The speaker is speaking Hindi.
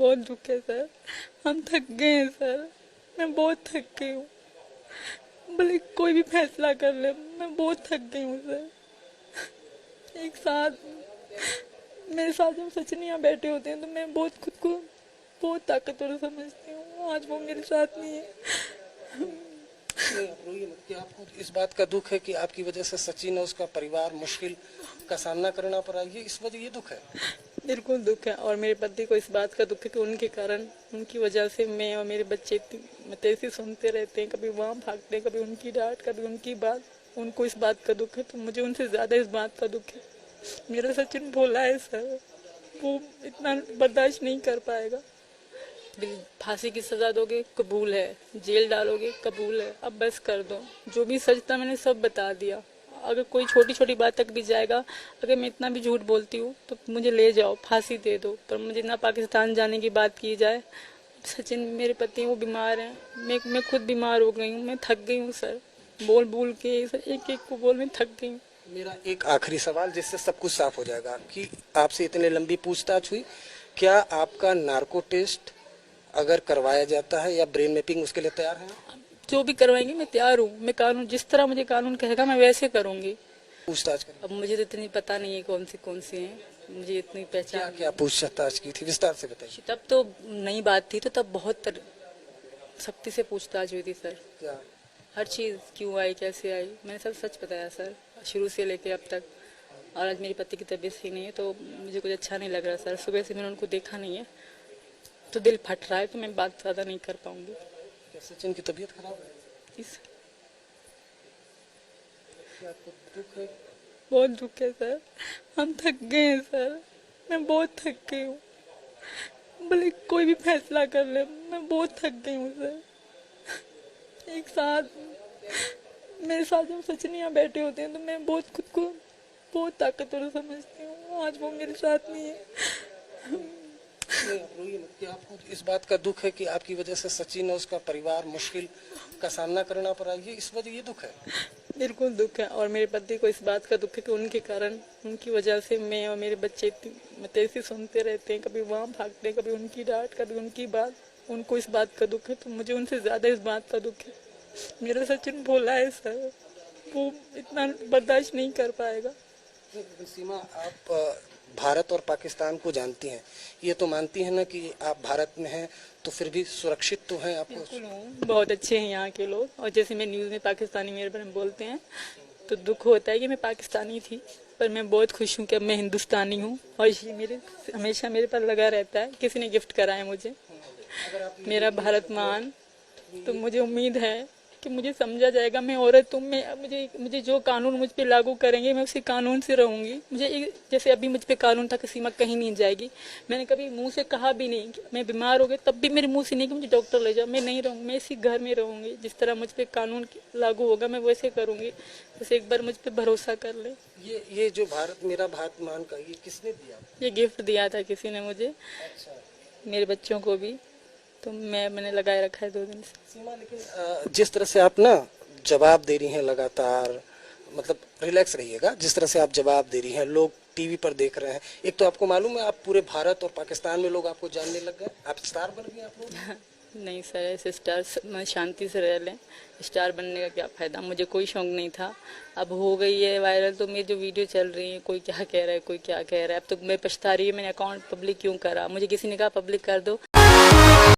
बहुत दुख है सर। हम थक गए हैं सर। मैं बहुत थक गई हूँ। भले कोई भी फैसला कर ले, मैं बहुत थक गई हूँ सर। एक साथ मेरे साथ जब सचिन यहाँ बैठे होते हैं तो मैं बहुत खुद को बहुत ताकतवर समझती हूँ। आज वो मेरे साथ नहीं है। नहीं, आप रोइए मत। कि आपको इस बात का दुख है कि आपकी वजह से सचिन और उसका परिवार मुश्किल का सामना करना पड़ा, ये इस वजह ये दुख है? बिल्कुल दुख है, और मेरे पति को इस बात का दुख है कि उनके कारण, उनकी वजह से मैं और मेरे बच्चे मतलब ऐसे सुनते रहते हैं। कभी वहाँ भागते हैं, कभी उनकी डांट, कभी उनकी बात। उनको इस बात का दुख है तो मुझे उनसे ज्यादा इस बात का दुख है। मेरा सचिन भोला है सर, वो इतना बर्दाश्त नहीं कर पाएगा। फांसी की सजा दोगे कबूल है, जेल डालोगे कबूल है, अब बस कर दो। जो भी सच था मैंने सब बता दिया। अगर कोई छोटी छोटी बात तक भी जाएगा, अगर मैं इतना भी झूठ बोलती हूँ तो मुझे ले जाओ, फांसी दे दो, पर मुझे ना पाकिस्तान जाने की बात की जाए। सचिन मेरे पति वो बीमार हैं, मैं खुद बीमार हो गई हूँ, मैं थक गई हूँ सर। बोल बोल के एक एक को बोल मैं थक गई हूँ। मेरा एक आखिरी सवाल जिससे सब कुछ साफ हो जाएगा कि आपसे इतने लंबी पूछताछ हुई, क्या आपका नार्को टेस्ट अगर करवाया जाता है या ब्रेन मैपिंग, उसके लिए तैयार हैं? जो भी करवाएंगे मैं तैयार हूँ। मैं कानून, जिस तरह मुझे कानून कहेगा मैं वैसे करूँगी। पूछताछ करें? अब मुझे तो इतनी पता नहीं है कौन सी हैं, मुझे इतनी क्या पहचान क्या पूछताछ की थी, विस्तार से बताइए। नहीं। तब तो नई बात थी, तो तब बहुत सख्ती से पूछताछ हुई थी सर। क्या? हर चीज़ क्यों आई, कैसे आई, मैंने सब सच बताया सर, शुरू से लेके अब तक। और आज मेरे पति की तबीयत सही नहीं है तो मुझे कुछ अच्छा नहीं लग रहा सर। सुबह से मैंने उनको देखा नहीं है तो दिल फट रहा है, तो मैं बात ज़्यादा नहीं कर पाऊंगी। क्या सचिन की तबीयत खराब है? इस क्या आपको दुख है? बहुत दुख है सर। हम थक गए हैं सर। मैं बहुत थक गई हूँ। भले कोई भी फैसला कर ले, मैं बहुत थक गई हूँ सर। एक साथ मेरे साथ जब सचिन यहाँ बैठे होते हैं तो मैं बहुत खुद को बहुत ताकतवर समझती हूँ। आज वो मेरे साथ नहीं है। नहीं, आप रोइए मत। कि आपको इस बात का दुख है कि आपकी वजह से सचिन और उसका परिवार मुश्किल का सामना करना पड़ा, ये इस वजह ये दुख है? बिल्कुल दुख है, और मेरे पति को इस बात का दुख है कि उनके कारण, उनकी वजह से मैं और मेरे बच्चे मतलब ऐसे सुनते रहते हैं। कभी वहाँ भागते हैं, कभी उनकी डांट, कभी उनकी बात। उनको इस बात का दुख है तो मुझे उनसे ज्यादा इस बात का दुख है। मेरा सचिन भोला है सर, वो इतना बर्दाश्त नहीं कर पाएगा। लेकिन सीमा, आप भारत और पाकिस्तान को जानती हैं, ये तो मानती हैं ना कि आप भारत में हैं तो फिर भी सुरक्षित तो हैं आपको? बिल्कुल हूँ, बहुत अच्छे हैं यहाँ के लोग। और जैसे मैं न्यूज़ में पाकिस्तानी मेरे बारे में बोलते हैं तो दुख होता है कि मैं पाकिस्तानी थी, पर मैं बहुत खुश हूँ कि अब मैं हिंदुस्तानी हूँ। और ये मेरे हमेशा मेरे पर लगा रहता है। किसी ने गिफ्ट करा है मुझे मेरा भारत मान, तो मुझे उम्मीद है कि मुझे समझा जाएगा। मैं औरत हूँ, मैं मुझे जो कानून मुझ पे लागू करेंगे मैं उसी कानून से रहूंगी। जैसे अभी मुझ पे कानून था कि सीमा कहीं नहीं जाएगी, मैंने कभी मुंह से कहा भी नहीं कि मैं बीमार हो गई, तब भी मेरे मुंह से नहीं कि मुझे डॉक्टर ले जाओ। मैं नहीं रहूंगी, मैं इसी घर में रहूंगी। जिस तरह मुझ पे कानून लागू होगा मैं वैसे करूंगी। बस एक बार मुझ पे भरोसा कर ले। ये जो भारत मेरा भारत मान का, ये किसने दिया? ये गिफ्ट दिया था किसी ने मुझे, अच्छा। मेरे बच्चों को भी, तो मैंने लगाए रखा है 2 दिन से। सीमा, लेकिन जिस तरह से आप ना जवाब दे रही हैं लगातार, मतलब रिलैक्स रहिएगा। जिस तरह से आप जवाब दे रही हैं, लोग टीवी पर देख रहे हैं। एक तो आपको मालूम है, आप पूरे भारत और पाकिस्तान में लोग आपको जानने लग गए, आप स्टार बन गए आप लोग। नहीं सर, ऐसे स्टार मैं शांति से रह लें। स्टार बनने का क्या फ़ायदा, मुझे कोई शौक नहीं था। अब हो गई है वायरल तो मेरी जो वीडियो चल रही है, कोई क्या कह रहा है, कोई क्या कह रहा है। अब तो मैं पछता रही है मैंने अकाउंट पब्लिक क्यों करा। मुझे किसी ने कहा पब्लिक कर दो,